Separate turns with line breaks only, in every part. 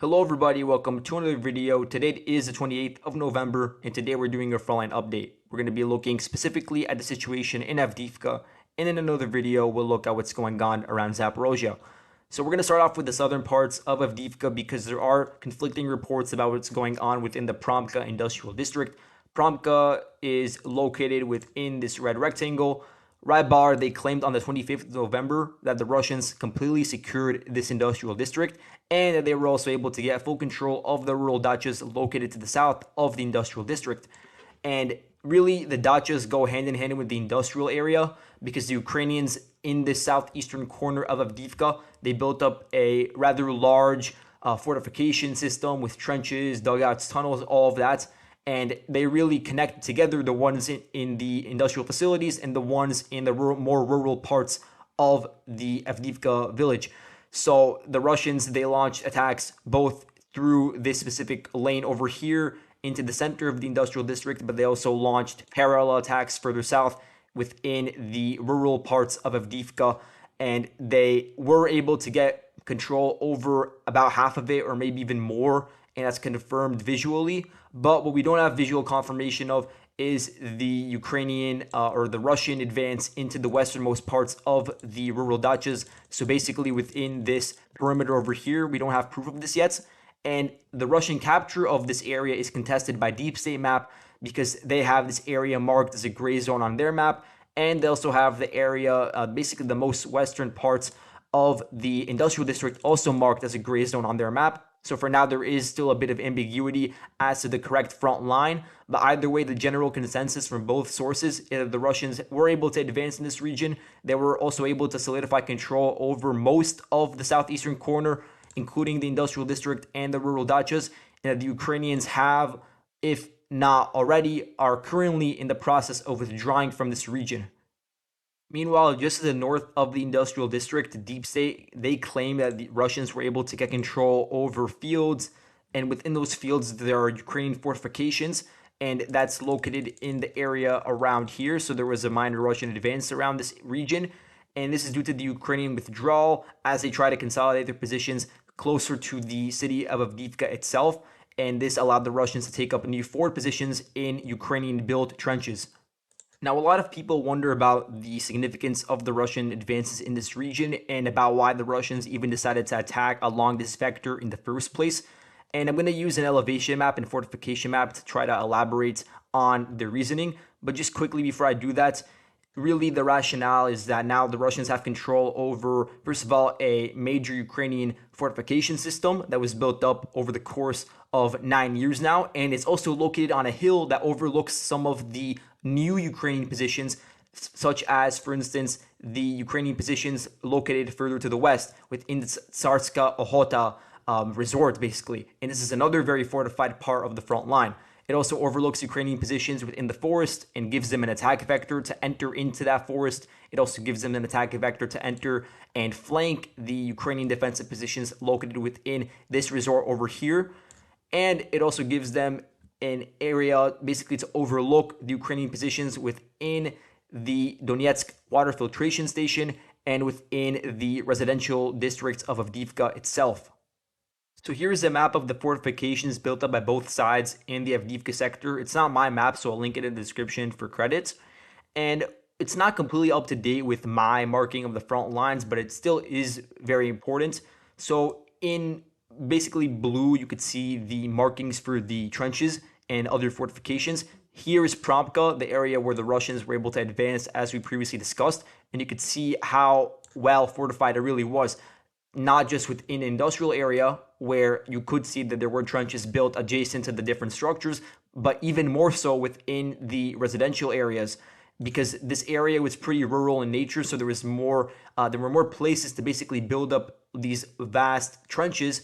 Hello everybody, welcome to another video. Today is the 28th of November and today we're doing a frontline update. We're going to be looking specifically at the situation in Avdiivka, and in another video we'll look at what's going on around Zaporozhye. So we're going to start off with the southern parts of Avdiivka because there are conflicting reports about what's going on within the Promka industrial district. Promka is located within this red rectangle. Rybar, they claimed on the 25th of November that the Russians completely secured this industrial district and that they were also able to get full control of the rural dachas located to the south of the industrial district. And really, the dachas go hand in hand with the industrial area because the Ukrainians in the southeastern corner of Avdiivka, they built up a rather large fortification system with trenches, dugouts, tunnels, all of that. And they really connect together the ones in the industrial facilities and the ones in the more rural parts of the Avdiivka village. So the Russians, they launched attacks both through this specific lane over here into the center of the industrial district, but they also launched parallel attacks further south within the rural parts of Avdiivka, and they were able to get control over about half of it or maybe even more, and that's confirmed visually. But what we don't have visual confirmation of is the Ukrainian or the Russian advance into the westernmost parts of the rural dachas. So basically within this perimeter over here, we don't have proof of this yet. And the Russian capture of this area is contested by Deep State Map because they have this area marked as a gray zone on their map. And they also have the area, basically the most western parts of the industrial district also marked as a gray zone on their map. So for now, there is still a bit of ambiguity as to the correct front line. But either way, the general consensus from both sources is that the Russians were able to advance in this region. They were also able to solidify control over most of the southeastern corner, including the industrial district and the rural dachas. And that the Ukrainians have, if not already, are currently in the process of withdrawing from this region. Meanwhile, just to the north of the industrial district, Deep State, they claim that the Russians were able to get control over fields, and within those fields there are Ukrainian fortifications, and that's located in the area around here. So there was a minor Russian advance around this region, and this is due to the Ukrainian withdrawal as they try to consolidate their positions closer to the city of Avdiivka itself, and this allowed the Russians to take up new forward positions in Ukrainian-built trenches. Now, a lot of people wonder about the significance of the Russian advances in this region and about why the Russians even decided to attack along this vector in the first place. And I'm going to use an elevation map and fortification map to try to elaborate on the reasoning. But just quickly before I do that, really the rationale is that now the Russians have control over, first of all, a major Ukrainian fortification system that was built up over the course of 9 years now. And it's also located on a hill that overlooks some of the new Ukrainian positions, such as, for instance, the Ukrainian positions located further to the west within the Tsarska Ohota resort, basically. And this is another very fortified part of the front line. It also overlooks Ukrainian positions within the forest and gives them an attack vector to enter into that forest. It also gives them an attack vector to enter and flank the Ukrainian defensive positions located within this resort over here. And it also gives them an area basically to overlook the Ukrainian positions within the Donetsk water filtration station and within the residential districts of Avdiivka itself. So here's a map of the fortifications built up by both sides in the Avdiivka sector. It's not my map, so I'll link it in the description for credits. And it's not completely up to date with my marking of the front lines, but it still is very important. So in basically blue, you could see the markings for the trenches and other fortifications. Here is Promka, the area where the Russians were able to advance, as we previously discussed. And you could see how well fortified it really was, not just within an industrial area where you could see that there were trenches built adjacent to the different structures, but even more so within the residential areas, because this area was pretty rural in nature. So there was more, there were more places to basically build up these vast trenches.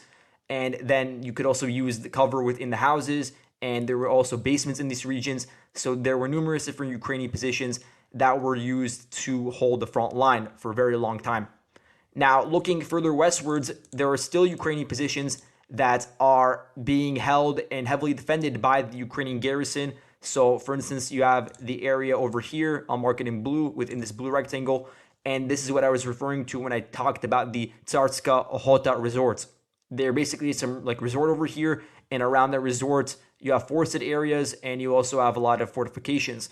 And then you could also use the cover within the houses, and there were also basements in these regions. So there were numerous different Ukrainian positions that were used to hold the front line for a very long time. Now, looking further westwards, there are still Ukrainian positions that are being held and heavily defended by the Ukrainian garrison. So, for instance, you have the area over here, I'll mark it in blue within this blue rectangle. And this is what I was referring to when I talked about the Tsarska Ohota resorts. There basically is some like resort over here, and around that resort you have forested areas, and you also have a lot of fortifications.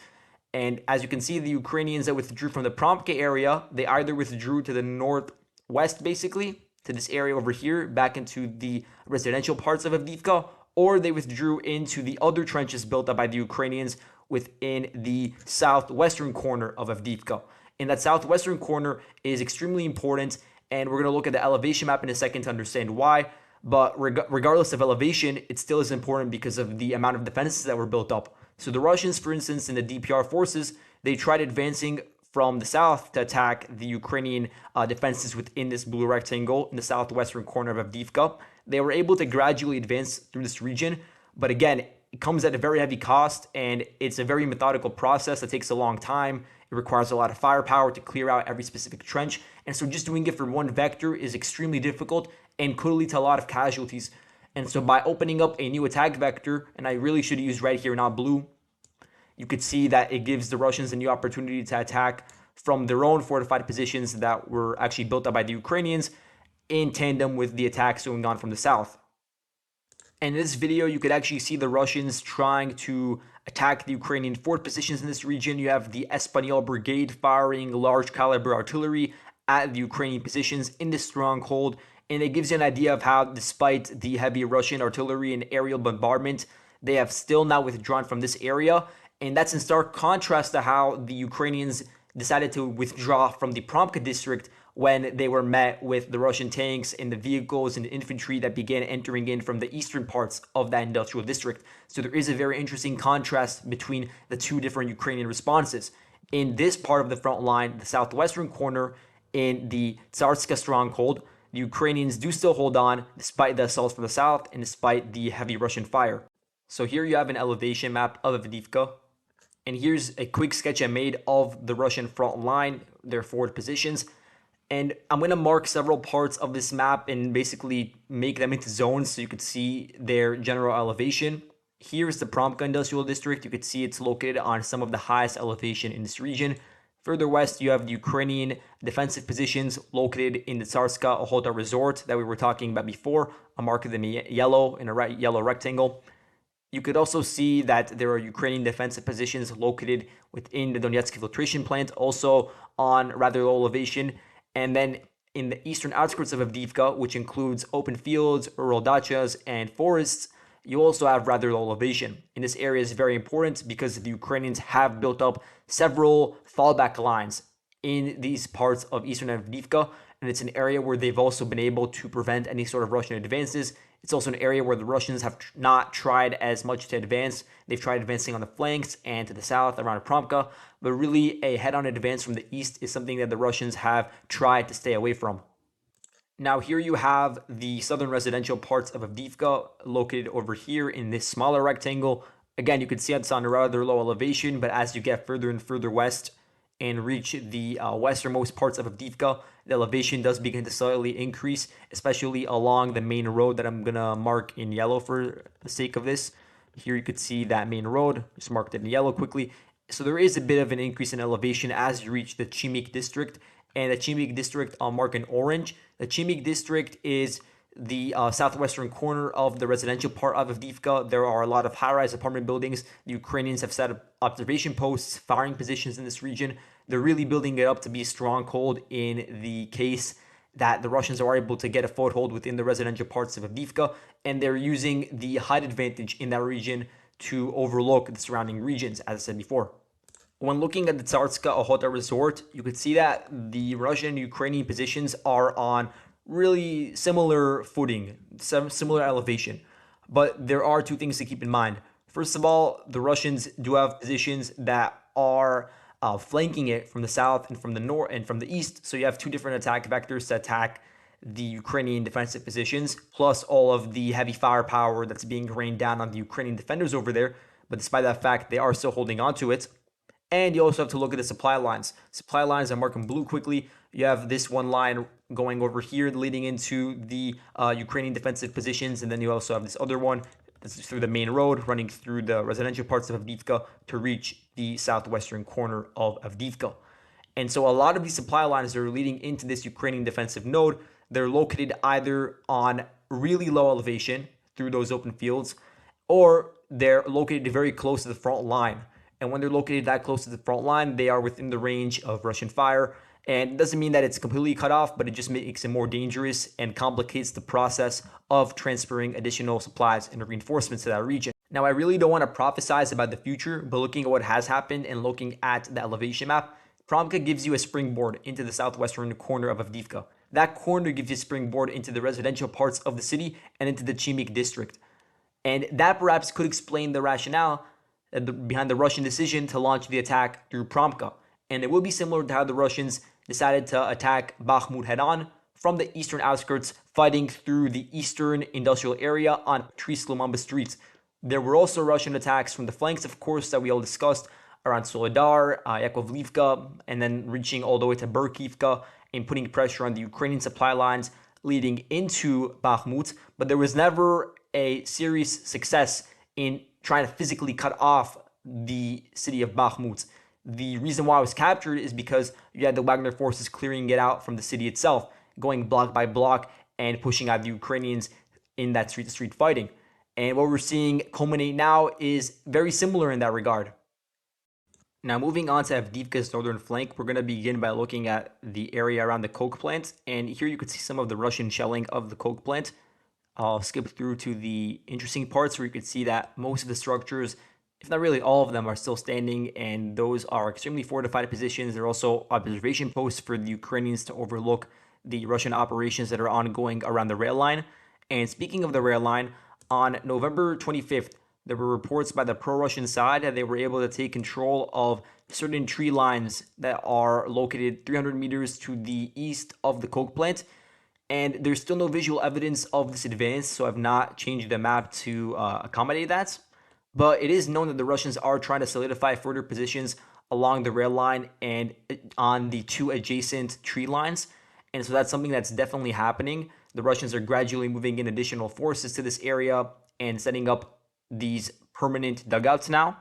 And as you can see, the Ukrainians that withdrew from the Promka area, they either withdrew to the northwest, basically, to this area over here, back into the residential parts of Avdiivka, or they withdrew into the other trenches built up by the Ukrainians within the southwestern corner of Avdiivka. And that southwestern corner is extremely important, and we're going to look at the elevation map in a second to understand why. But regardless of elevation, it still is important because of the amount of defenses that were built up. So the Russians, for instance, in the DPR forces, they tried advancing from the south to attack the Ukrainian defenses within this blue rectangle in the southwestern corner of Avdiivka. They were able to gradually advance through this region, but again, it comes at a very heavy cost, and it's a very methodical process that takes a long time. It requires a lot of firepower to clear out every specific trench, and so just doing it for one vector is extremely difficult and could lead to a lot of casualties. And so by opening up a new attack vector, and I really should use red here, not blue, you could see that it gives the Russians a new opportunity to attack from their own fortified positions that were actually built up by the Ukrainians in tandem with the attacks going on from the south. And in this video, you could actually see the Russians trying to attack the Ukrainian fort positions in this region. You have the Espanol Brigade firing large caliber artillery at the Ukrainian positions in this stronghold. And it gives you an idea of how, despite the heavy Russian artillery and aerial bombardment, they have still not withdrawn from this area. And that's in stark contrast to how the Ukrainians decided to withdraw from the Promka district when they were met with the Russian tanks and the vehicles and the infantry that began entering in from the eastern parts of that industrial district. So there is a very interesting contrast between the two different Ukrainian responses. In this part of the front line, the southwestern corner, in the Tsarska stronghold, the Ukrainians do still hold on despite the assaults from the south and despite the heavy Russian fire. So here you have an elevation map of Avdiivka. And here's a quick sketch I made of the Russian front line, their forward positions. And I'm going to mark several parts of this map and basically make them into zones so you could see their general elevation. Here's the Promka Industrial District. You could see it's located on some of the highest elevation in this region. Further west, you have the Ukrainian defensive positions located in the Tsarska Ohota Resort that we were talking about before. I'm marking them yellow in a yellow rectangle. You could also see that there are Ukrainian defensive positions located within the Donetsk filtration plant, also on rather low elevation. And then in the eastern outskirts of Avdiivka, which includes open fields, rural dachas, and forests, you also have rather low elevation. And this area is very important because the Ukrainians have built up several fallback lines in these parts of eastern Avdiivka, and it's an area where they've also been able to prevent any sort of Russian advances. It's also an area where the Russians have not tried as much to advance. They've tried advancing on the flanks and to the south around Promka, but really a head-on advance from the east is something that the Russians have tried to stay away from. Now here you have the southern residential parts of Avdiivka located over here in this smaller rectangle. Again, you can see it's on a rather low elevation, but as you get further and further west and reach the westernmost parts of Avdiivka, the elevation does begin to slightly increase, especially along the main road that I'm going to mark in yellow for the sake of this. Here you could see that main road, just marked it in yellow quickly. So there is a bit of an increase in elevation as you reach the Chimik district. And the Chimik district I'll mark in orange. The Chimik district is the southwestern corner of the residential part of Avdiivka. There are a lot of high-rise apartment buildings. The Ukrainians have set up observation posts, firing positions in this region. They're really building it up to be a stronghold in the case that the Russians are able to get a foothold within the residential parts of Avdiivka, and they're using the height advantage in that region to overlook the surrounding regions, as I said before. When looking at the Tsarska Ohota Resort, you could see that the Russian and Ukrainian positions are on really similar footing, similar elevation. But there are two things to keep in mind. First of all, the Russians do have positions that are flanking it from the south and from the north and from the east. So you have two different attack vectors to attack the Ukrainian defensive positions, plus all of the heavy firepower that's being rained down on the Ukrainian defenders over there. But despite that fact, they are still holding on to it. And you also have to look at the supply lines. Supply lines, I'm marking blue quickly. You have this one line going over here leading into the Ukrainian defensive positions. And then you also have this other one that's through the main road running through the residential parts of Avdiivka to reach the southwestern corner of Avdiivka. And so a lot of these supply lines that are leading into this Ukrainian defensive node, they're located either on really low elevation through those open fields, or they're located very close to the front line. And when they're located that close to the front line, they are within the range of Russian fire. And it doesn't mean that it's completely cut off, but it just makes it more dangerous and complicates the process of transferring additional supplies and reinforcements to that region. Now, I really don't want to prophesize about the future, but looking at what has happened and looking at the elevation map, Promka gives you a springboard into the southwestern corner of Avdiivka. That corner gives you a springboard into the residential parts of the city and into the Chimik district. And that perhaps could explain the rationale behind the Russian decision to launch the attack through Promka. And it will be similar to how the Russians decided to attack Bakhmut head-on from the eastern outskirts, fighting through the eastern industrial area on Patrice Lumumba streets. There were also Russian attacks from the flanks, of course, that we all discussed around Solidar, Yakovlivka, and then reaching all the way to Berkivka and putting pressure on the Ukrainian supply lines leading into Bakhmut. But there was never a serious success in trying to physically cut off the city of Bakhmut. The reason why it was captured is because you had the Wagner forces clearing it out from the city itself, going block by block and pushing out the Ukrainians in that street-to-street fighting. And what we're seeing culminate now is very similar in that regard. Now, moving on to Avdiivka's northern flank, we're going to begin by looking at the area around the coke plant. And here you can see some of the Russian shelling of the coke plant. I'll skip through to the interesting parts where you can see that most of the structures, if not really all of them, are still standing, and those are extremely fortified positions. They're also observation posts for the Ukrainians to overlook the Russian operations that are ongoing around the rail line. And speaking of the rail line, on November 25th, there were reports by the pro-Russian side that they were able to take control of certain tree lines that are located 300 meters to the east of the coke plant. And there's still no visual evidence of this advance, so I've not changed the map to accommodate that. But it is known that the Russians are trying to solidify further positions along the rail line and on the two adjacent tree lines. And so that's something that's definitely happening. The Russians are gradually moving in additional forces to this area and setting up these permanent dugouts now.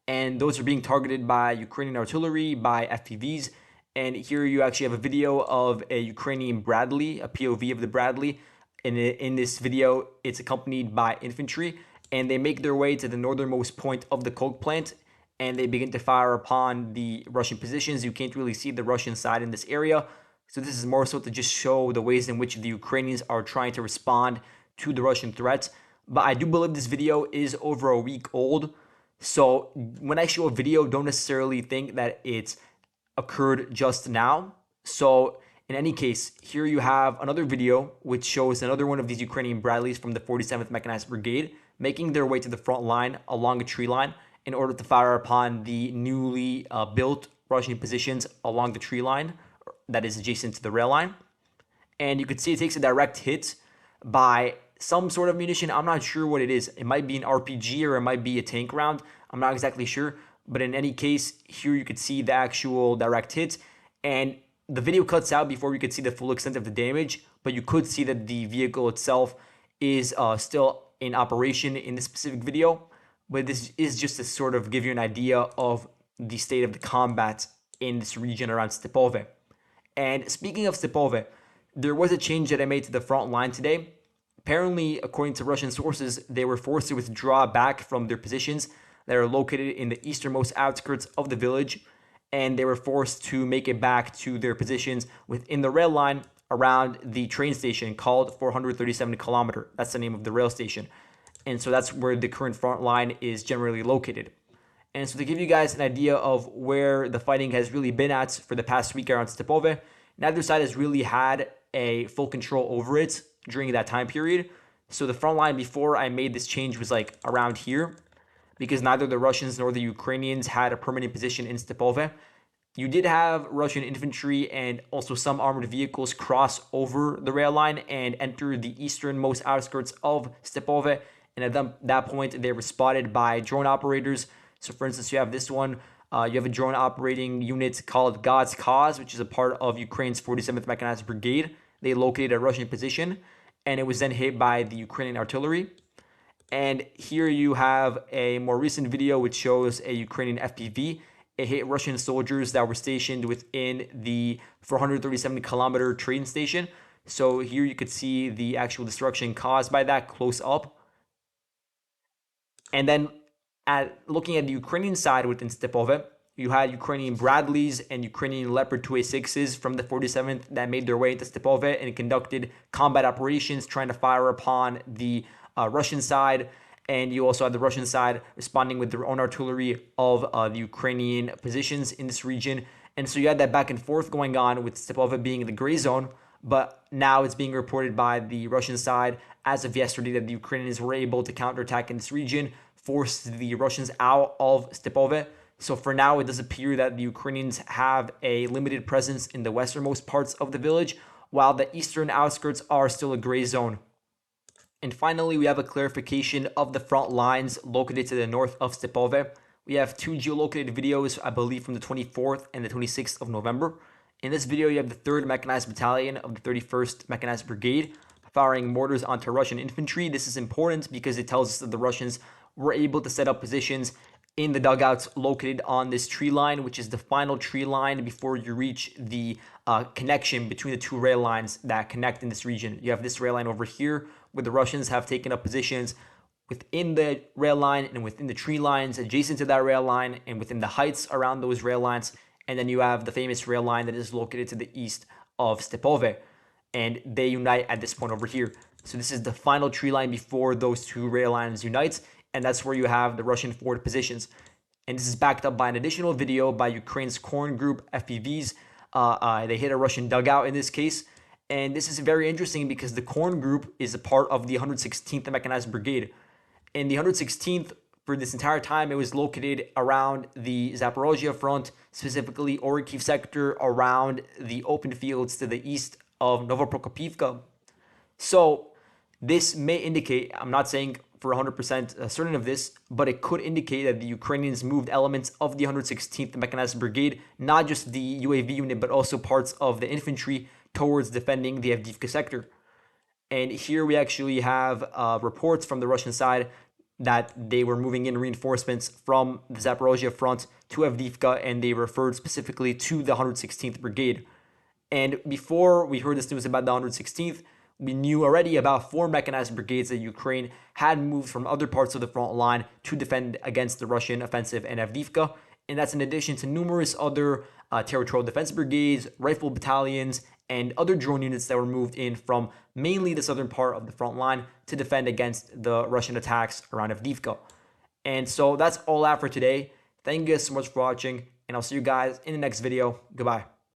And those are being targeted by Ukrainian artillery, by FPVs. And here you actually have a video of a Ukrainian Bradley, a POV of the Bradley. And in this video, it's accompanied by infantry. And they make their way to the northernmost point of the coke plant. And they begin to fire upon the Russian positions. You can't really see the Russian side in this area. So this is more so to just show the ways in which the Ukrainians are trying to respond to the Russian threats. But I do believe this video is over a week old. So when I show a video, don't necessarily think that it's occurred just now. So in any case, here you have another video which shows another one of these Ukrainian Bradleys from the 47th Mechanized Brigade making their way to the front line along a tree line in order to fire upon the newly built Russian positions along the tree line that is adjacent to the rail line. And you can see it takes a direct hit by some sort of munition. I'm not sure what it is. It might be an RPG or it might be a tank round. I'm not exactly sure. But in any case, here you could see the actual direct hit. And the video cuts out before we could see the full extent of the damage. But you could see that the vehicle itself is still in operation in this specific video. But this is just to sort of give you an idea of the state of the combat in this region around Stepove. And speaking of Stepove, there was a change that I made to the front line today. Apparently, according to Russian sources, they were forced to withdraw back from their positions that are located in the easternmost outskirts of the village, and they were forced to make it back to their positions within the rail line around the train station called 437 kilometer. That's the name of the rail station. And so that's where the current front line is generally located. And so to give you guys an idea of where the fighting has really been at for the past week around Stepove, neither side has really had a full control over it during that time period. So the front line before I made this change was like around here, because neither the Russians nor the Ukrainians had a permanent position in Stepove. You did have Russian infantry and also some armored vehicles cross over the rail line and enter the easternmost outskirts of Stepove. And at that point, they were spotted by drone operators. So for instance, you have this one. You have a drone operating unit called God's Cause, which is a part of Ukraine's 47th Mechanized Brigade. They located a Russian position, and it was then hit by the Ukrainian artillery. And here you have a more recent video which shows a Ukrainian FPV. It hit Russian soldiers that were stationed within the 437 kilometer train station. So here you could see the actual destruction caused by that close up. And then looking at the Ukrainian side within Stepove, you had Ukrainian Bradleys and Ukrainian Leopard 2A6s from the 47th that made their way into Stepove and conducted combat operations trying to fire upon the Russian side. And you also had the Russian side responding with their own artillery of the Ukrainian positions in this region. And so you had that back and forth going on with Stepove being in the gray zone. But now it's being reported by the Russian side as of yesterday that the Ukrainians were able to counterattack in this region, force the Russians out of Stepove. So for now, it does appear that the Ukrainians have a limited presence in the westernmost parts of the village, while the eastern outskirts are still a gray zone. And finally, we have a clarification of the front lines located to the north of Stepove. We have two geolocated videos, I believe, from the 24th and the 26th of November. In this video, you have the 3rd Mechanized Battalion of the 31st Mechanized Brigade firing mortars onto Russian infantry. This is important because it tells us that the Russians were able to set up positions in the dugouts located on this tree line, which is the final tree line before you reach the connection between the two rail lines that connect in this region. You have this rail line over here where the Russians have taken up positions within the rail line and within the tree lines adjacent to that rail line and within the heights around those rail lines. And then you have the famous rail line that is located to the east of Stepove. And they unite at this point over here. So this is the final tree line before those two rail lines unite. And that's where you have the Russian forward positions. And this is backed up by an additional video by Ukraine's Corn Group FPVs. They hit a Russian dugout in this case. And this is very interesting because the Corn Group is a part of the 116th Mechanized Brigade. And the 116th, for this entire time, it was located around the Zaporozhye front, specifically Orikhiv sector, around the open fields to the east of Novoprokopivka. So this may indicate, I'm not saying for 100% certain of this, but it could indicate that the Ukrainians moved elements of the 116th Mechanized Brigade, not just the UAV unit, but also parts of the infantry towards defending the Avdiivka sector. And here we actually have reports from the Russian side that they were moving in reinforcements from the Zaporozhye front to Avdiivka, and they referred specifically to the 116th Brigade. And before we heard this news about the 116th, we knew already about 4 mechanized brigades that Ukraine had moved from other parts of the front line to defend against the Russian offensive in Avdiivka. And that's in addition to numerous other territorial defense brigades, rifle battalions, and other drone units that were moved in from mainly the southern part of the front line to defend against the Russian attacks around Avdiivka. And so that's all I have for today. Thank you guys so much for watching, and I'll see you guys in the next video. Goodbye.